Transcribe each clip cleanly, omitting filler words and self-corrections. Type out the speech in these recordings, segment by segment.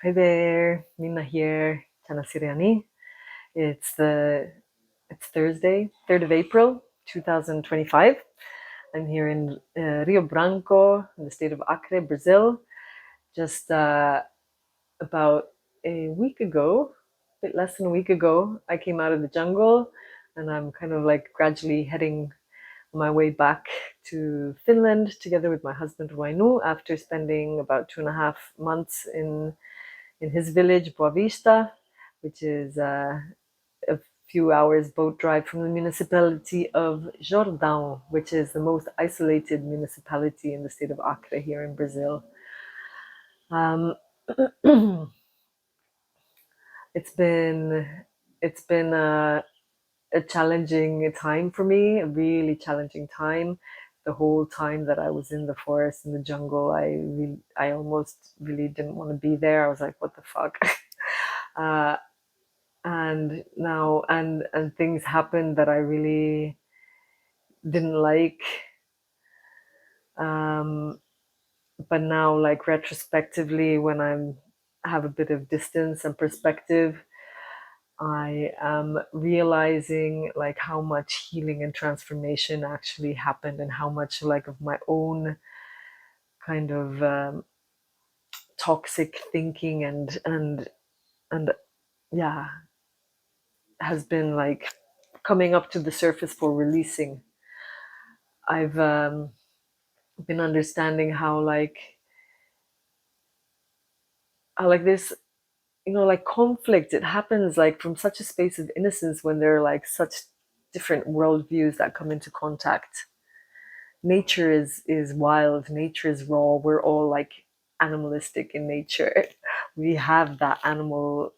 Hi there, Mina here, Tanasiriani. It's the it's Thursday, 3rd of April, 2025. I'm here in Rio Branco, in the state of Acre, Brazil. Just about a week ago, a bit less than a week ago, I came out of the jungle, and I'm kind of like gradually heading my way back to Finland together with my husband Wainu after spending about 2.5 months in his village, Boavista, which is a few hours boat drive from the municipality of Jordão, which is the most isolated municipality in the state of Acre here in Brazil. Um, it's been it's been a challenging time for me, a really challenging time. The whole time that I was in the forest, in the jungle, I almost really didn't want to be there. I was like, what the fuck? uh, and now and things happened that I really didn't like. Um, but now, like retrospectively, when I'm have a bit of distance and perspective, I am realizing like how much healing and transformation actually happened, and how much like of my own kind of toxic thinking and yeah has been like coming up to the surface for releasing. I've been understanding how like this, like conflict, it happens like from such a space of innocence when there are like such different worldviews that come into contact. Nature is wild, nature is raw, we're all like animalistic in nature. We have that animal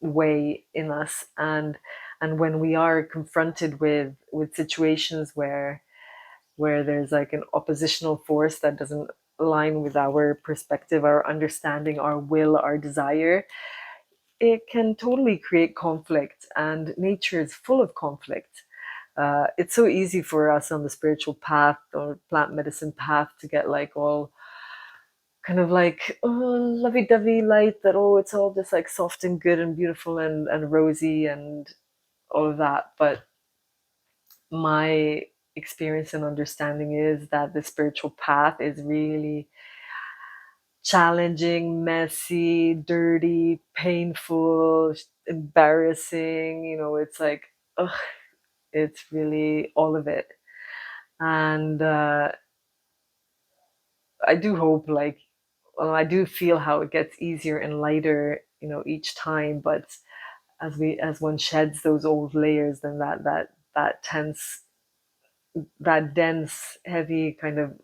way in us, and when we are confronted with situations where there's like an oppositional force that doesn't align with our perspective, our understanding, our will, our desire, it can totally create conflict. And nature is full of conflict. It's so easy for us on the spiritual path or plant medicine path to get like all kind of like, oh, lovey-dovey light, that, oh, it's all just like soft and good and beautiful and rosy and all of that. But my experience and understanding is that the spiritual path is really challenging, messy, dirty, painful, embarrassing. It's like, ugh, it's really all of it. And I do hope, like, well, I do feel how it gets easier and lighter, each time. But as one sheds those old layers, then that tense, that dense, heavy kind of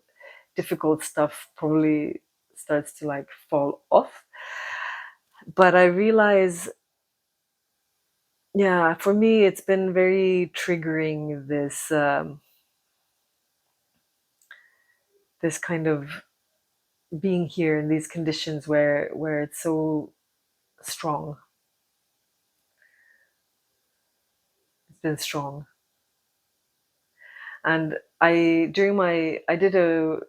difficult stuff probably starts to like fall off. But I realize, yeah, for me, it's been very triggering, this kind of being here in these conditions where it's so strong. It's been strong. And I did a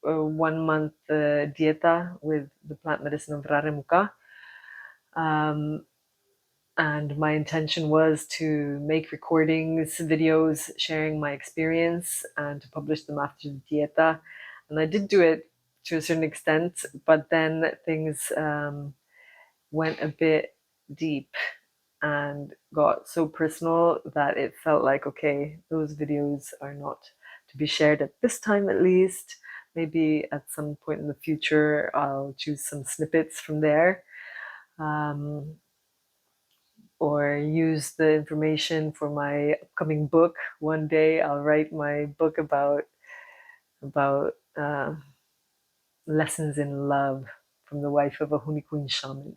1 month dieta with the plant medicine of Rare Muka. Um, and my intention was to make recordings, videos sharing my experience and to publish them after the dieta. And I did do it to a certain extent, but then things went a bit deep and got so personal that it felt like, okay, those videos are not to be shared at this time, at least. Maybe at some point in the future, I'll choose some snippets from there. Um, or use the information for my upcoming book. One day I'll write my book about lessons in love from the wife of a Hunikuin shaman.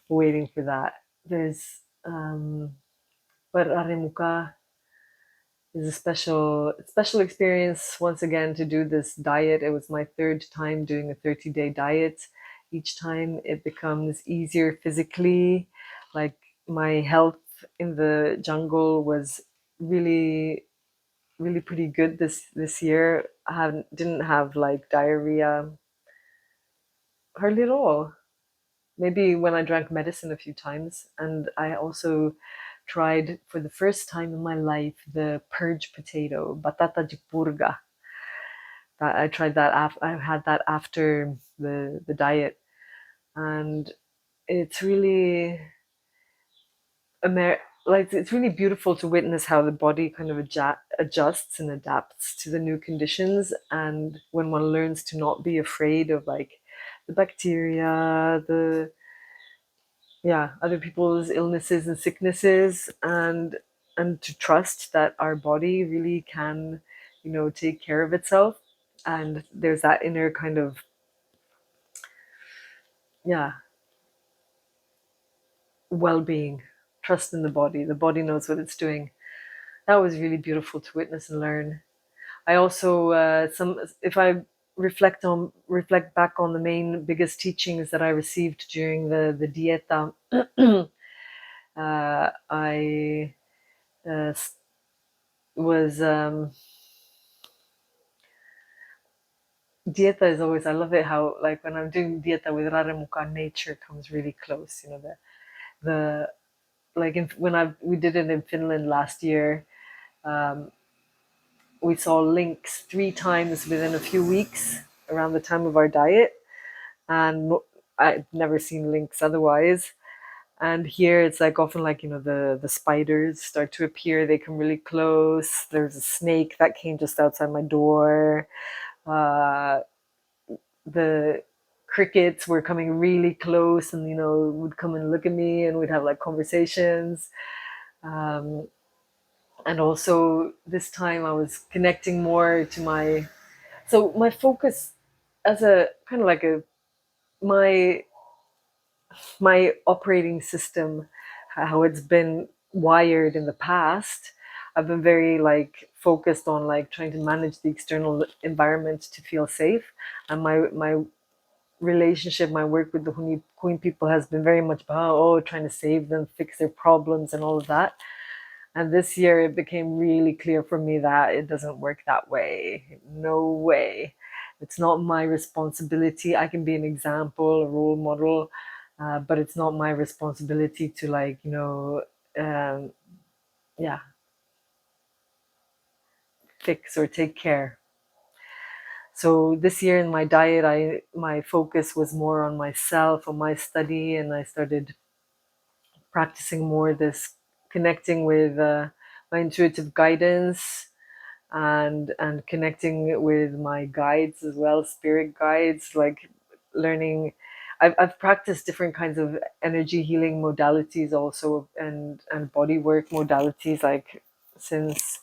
Waiting for that. There's but Aremuka is a special experience once again to do this diet. It was my third time doing a 30-day diet. Each time it becomes easier physically. Like, my health in the jungle was really really pretty good this year. I didn't have like diarrhea hardly at all. Maybe when I drank medicine a few times. And I also tried for the first time in my life the purge potato, batata de purga. That I tried that. I had that after the diet, and it's really like it's really beautiful to witness how the body kind of adjusts and adapts to the new conditions, and when one learns to not be afraid of like the bacteria, the other people's illnesses and sicknesses, and to trust that our body really can, take care of itself. And there's that inner kind of, yeah, well-being, trust in the body. The body knows what it's doing. That was really beautiful to witness and learn. I also, some if I reflect back on the main biggest teachings that I received during the dieta, I uh, was dieta is always, I love it how, like, when I'm doing dieta with Rare Muka, nature comes really close. The like when we did it in Finland last year. Um, we saw lynx 3 times within a few weeks around the time of our diet, and I'd never seen lynx otherwise. And here it's like often like, the spiders start to appear. They come really close. There's a snake that came just outside my door. Uh, the crickets were coming really close, and would come and look at me, and we'd have like conversations. Um, and also this time I was connecting more to my focus as a kind of like a my my operating system, how it's been wired in the past. I've been very like focused on like trying to manage the external environment to feel safe, and my relationship, my work with the Queen people has been very much about, trying to save them, fix their problems, and all of that. And this year it became really clear for me that it doesn't work that way. No way. It's not my responsibility. I can be an example, a role model, but it's not my responsibility to like, um, yeah, fix or take care. So this year in my diet, my focus was more on myself, on my study, and I started practicing more this connecting with my intuitive guidance, and connecting with my guides as well, spirit guides, like learning. I've practiced different kinds of energy healing modalities also, and body work modalities, like since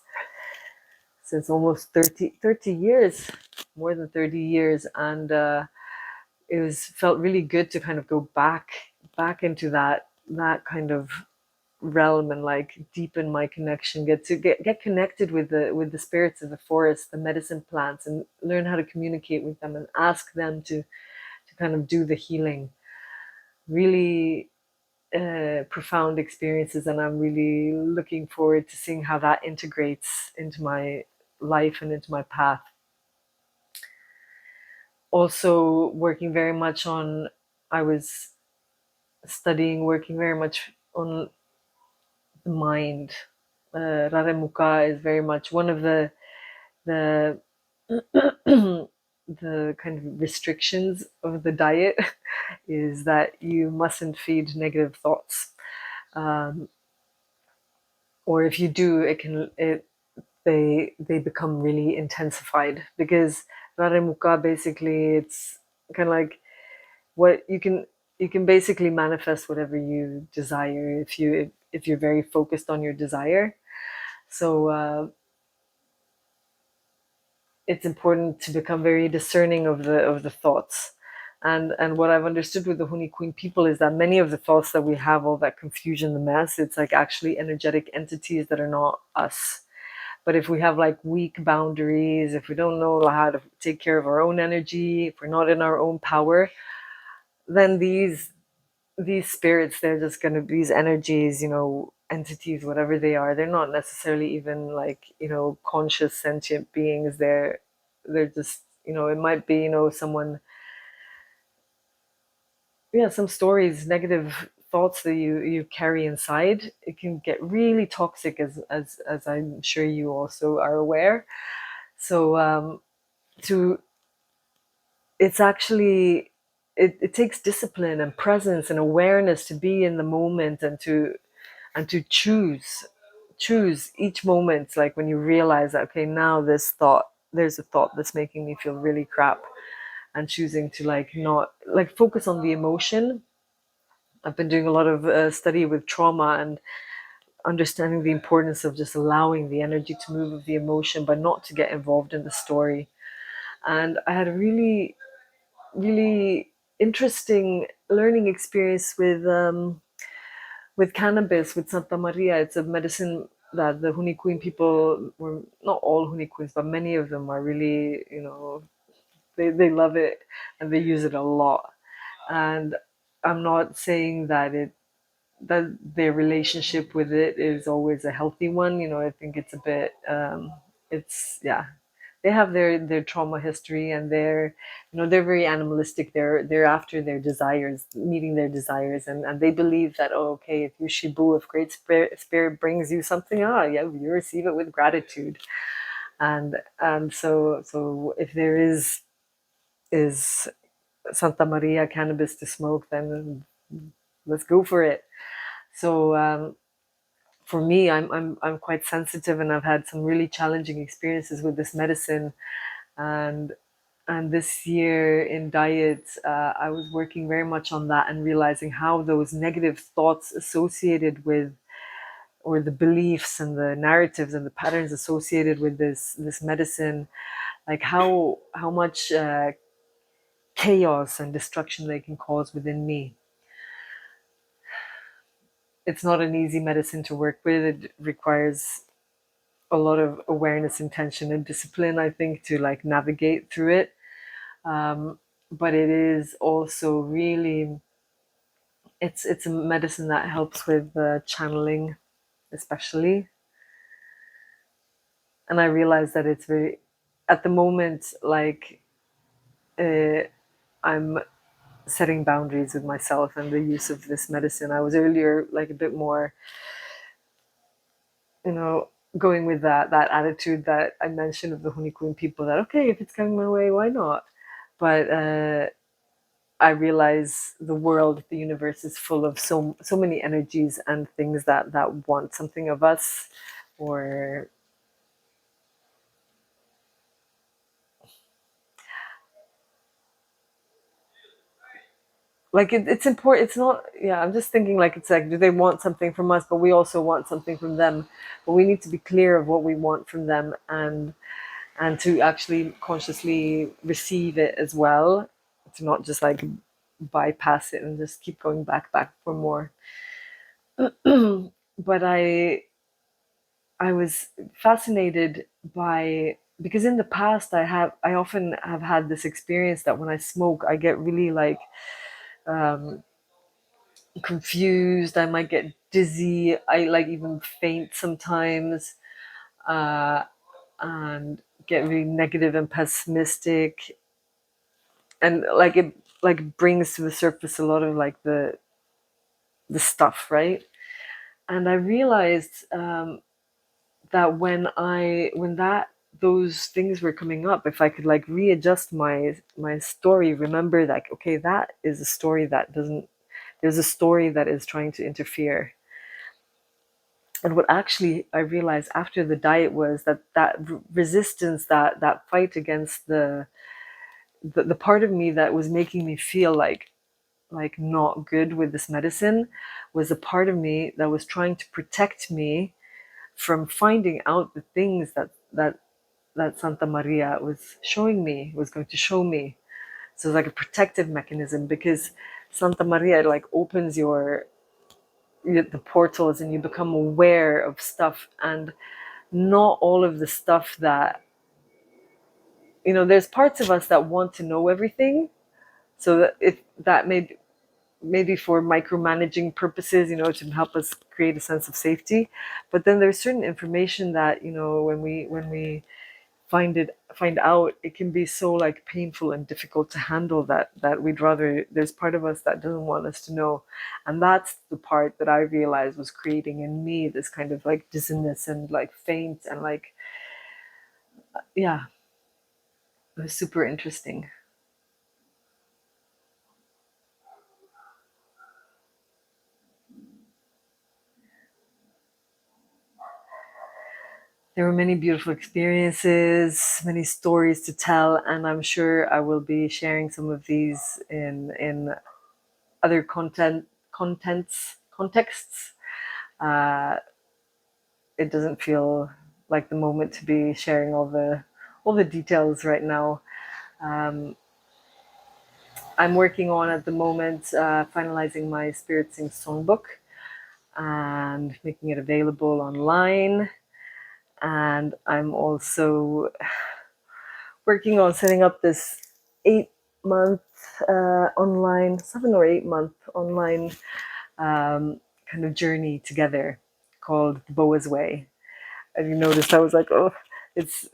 almost 30 years, more than 30 years. And it was felt really good to kind of go back into that kind of realm, and like deepen my connection, get connected with the spirits of the forest, the medicine plants, and learn how to communicate with them and ask them to kind of do the healing. Really profound experiences, and I'm really looking forward to seeing how that integrates into my life and into my path. Also working very much on I was studying, working very much on the mind. Rare Muka is very much one of the the kind of restrictions of the diet is that you mustn't feed negative thoughts, um, or if you do, they become really intensified, because Rare Muka basically, it's kind of like what you can basically manifest whatever you desire if you're very focused on your desire. So it's important to become very discerning of the thoughts. And what I've understood with the Huni Queen people is that many of the thoughts that we have, all that confusion, the mess, it's like actually energetic entities that are not us. But if we have like weak boundaries, if we don't know how to take care of our own energy, if we're not in our own power, then these spirits, they're just going to be these energies, entities, whatever they are. They're not necessarily even like, conscious sentient beings. They're just, it might be, someone yeah, some stories, negative thoughts that you carry inside, it can get really toxic, as I'm sure you also are aware. So to it's actually it takes discipline and presence and awareness to be in the moment, and to choose each moment, like when you realize that, okay, now there's a thought that's making me feel really crap, and choosing to like not like focus on the emotion. I've been doing a lot of study with trauma and understanding the importance of just allowing the energy to move of the emotion, but not to get involved in the story. And I had a really interesting learning experience with cannabis, with Santa Maria. It's a medicine that the Hunikuin people, were not all Hunikuins, but many of them are really, they love it and they use it a lot. And I'm not saying that their relationship with it is always a healthy one. I think it's a bit, it's, yeah, they have their trauma history, and they're very animalistic. They're after their desires, meeting their desires, and they believe that, oh, okay, if you shibu, if great spirit brings you something, yeah, you receive it with gratitude. And so if there is Santa Maria cannabis to smoke, then let's go for it. So for me, I'm quite sensitive, and I've had some really challenging experiences with this medicine. And and this year in diet, I was working very much on that, and realizing how those negative thoughts associated with, or the beliefs and the narratives and the patterns associated with this medicine, like how much chaos and destruction they can cause within me. It's not an easy medicine to work with. It requires a lot of awareness, intention, and discipline, I think, to like navigate through it. Um, but it is also really, it's a medicine that helps with channeling, especially. And I realize that it's very, at the moment, like uh, I'm setting boundaries with myself and the use of this medicine. I was earlier like a bit more, you know, going with that attitude that I mentioned of the Hunikuin people, that okay, if it's coming my way, why not? But I realize the world, the universe is full of so many energies and things that want something of us, or like it's important. It's not. Yeah, I'm just thinking like it's like, do they want something from us? But we also want something from them. But we need to be clear of what we want from them, and to actually consciously receive it as well, to not just like bypass it and just keep going back for more. But I was fascinated by, because in the past I often have had this experience that when I smoke I get really like um, confused. I might get dizzy. I like even faint sometimes, uh, and get really negative and pessimistic, and like it like brings to the surface a lot of like the stuff, right? And I realized that when that those things were coming up, if I could like readjust my story, remember like, okay, that is a story that doesn't, there's a story that is trying to interfere. And what actually I realized after the diet was that resistance, that fight against the part of me that was making me feel like not good with this medicine, was a part of me that was trying to protect me from finding out the things that Santa Maria was showing me, was going to show me. So it's like a protective mechanism, because Santa Maria like opens the portals, and you become aware of stuff, and not all of the stuff that, there's parts of us that want to know everything, so that if that maybe for micromanaging purposes, to help us create a sense of safety. But then there's certain information that, when we find out, it can be so like painful and difficult to handle, that we'd rather, there's part of us that doesn't want us to know. And that's the part that I realized was creating in me this kind of like dizziness and like faint and like, yeah, it was super interesting. There were many beautiful experiences, many stories to tell, and I'm sure I will be sharing some of these in other contexts. Uh, it doesn't feel like the moment to be sharing all the details right now. Um, I'm working on at the moment finalizing my Spirit Sing songbook and making it available online. And I'm also working on setting up this 8 month online, 7 or 8 month online kind of journey together called the Boa's Way. And you noticed I was like, oh, it's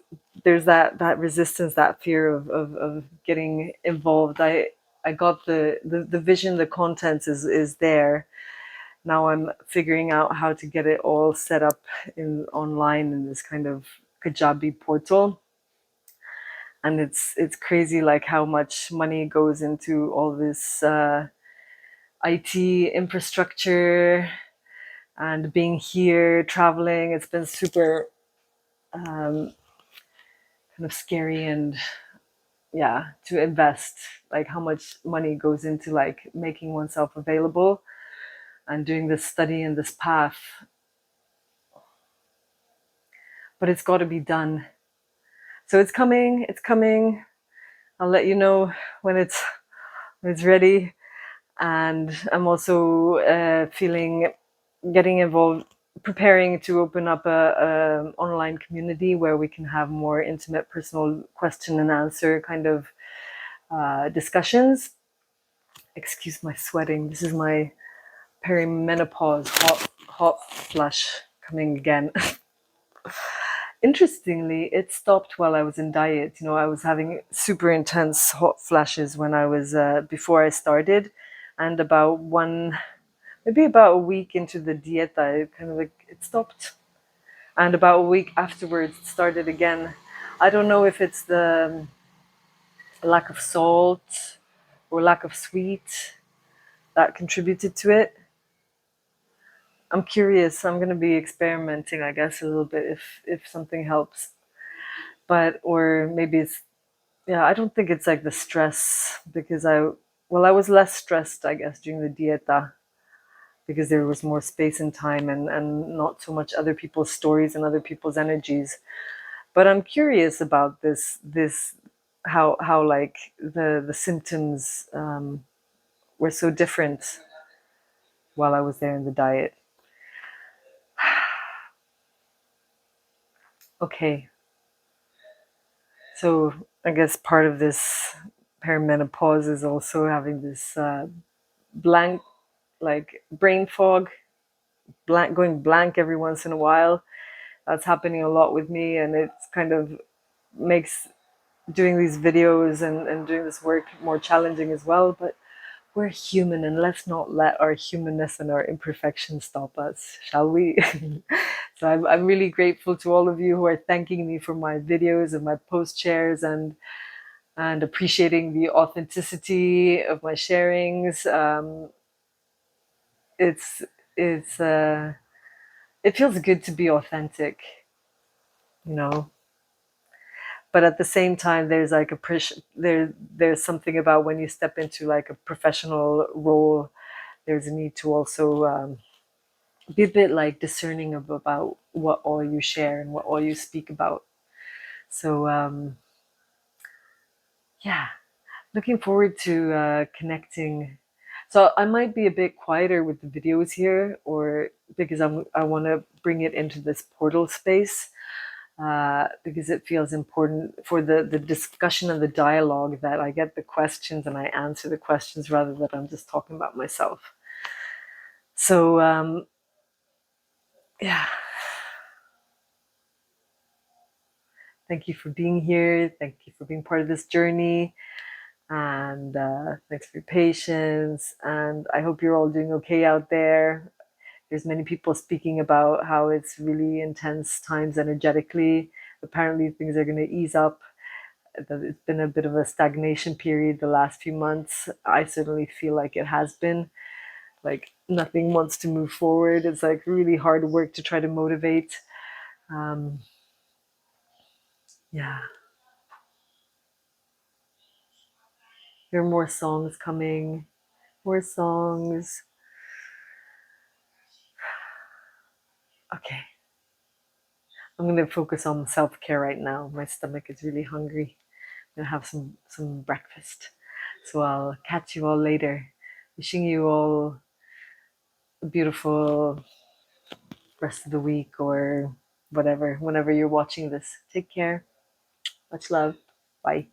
there's that resistance, that fear of getting involved. I got the vision, the contents is there. Now I'm figuring out how to get it all set up in online in this kind of Kajabi portal. And it's crazy like how much money goes into all this IT infrastructure and being here, traveling. It's been super kind of scary, and yeah, to invest, like how much money goes into like making oneself available and doing this study and this path. But it's got to be done. So it's coming. I'll let you know when it's ready. And I'm also feeling getting involved, preparing to open up a online community where we can have more intimate, personal question and answer kind of discussions. Excuse my sweating. This is my perimenopause hot flush coming again. Interestingly, it stopped while I was in diet. I was having super intense hot flashes when I was before I started, and maybe about a week into the dieta, it kind of like it stopped, and about a week afterwards, it started again. I don't know if it's the lack of salt or lack of sweet that contributed to it. I'm curious. I'm going to be experimenting, I guess, a little bit if something helps. But or maybe it's, yeah, I don't think it's like the stress, because I was less stressed, I guess, during the dieta, because there was more space and time, and not so much other people's stories and other people's energies. But I'm curious about this how like the symptoms were so different while I was there in the diet. Okay, so I guess part of this perimenopause is also having this blank, like brain fog, going blank every once in a while. That's happening a lot with me, and it's kind of makes doing these videos and doing this work more challenging as well. But we're human, and let's not let our humanness and our imperfections stop us, shall we? So I'm really grateful to all of you who are thanking me for my videos and my post shares, and appreciating the authenticity of my sharings. It's it's it feels good to be authentic, you know. But at the same time, there's like there's something about when you step into like a professional role. There's a need to also be a bit like discerning about what all you share and what all you speak about. So yeah, looking forward to connecting. So I might be a bit quieter with the videos here, or because I want to bring it into this portal space, because it feels important for the discussion and the dialogue, that I get the questions and I answer the questions rather than I'm just talking about myself. So yeah, Thank you for being here. Thank you for being part of this journey. And thanks for your patience. And I hope you're all doing okay out there. There's many people speaking about how it's really intense times energetically. Apparently, things are going to ease up. That it's been a bit of a stagnation period the last few months. I certainly feel like it has been. Like nothing wants to move forward. It's like really hard work to try to motivate. Um, yeah, there are more songs coming. More songs. Okay, I'm gonna focus on self care right now. My stomach is really hungry. I'm gonna have some breakfast. So I'll catch you all later. Wishing you all a beautiful rest of the week or whatever, whenever you're watching this. Take care. Much love. Bye.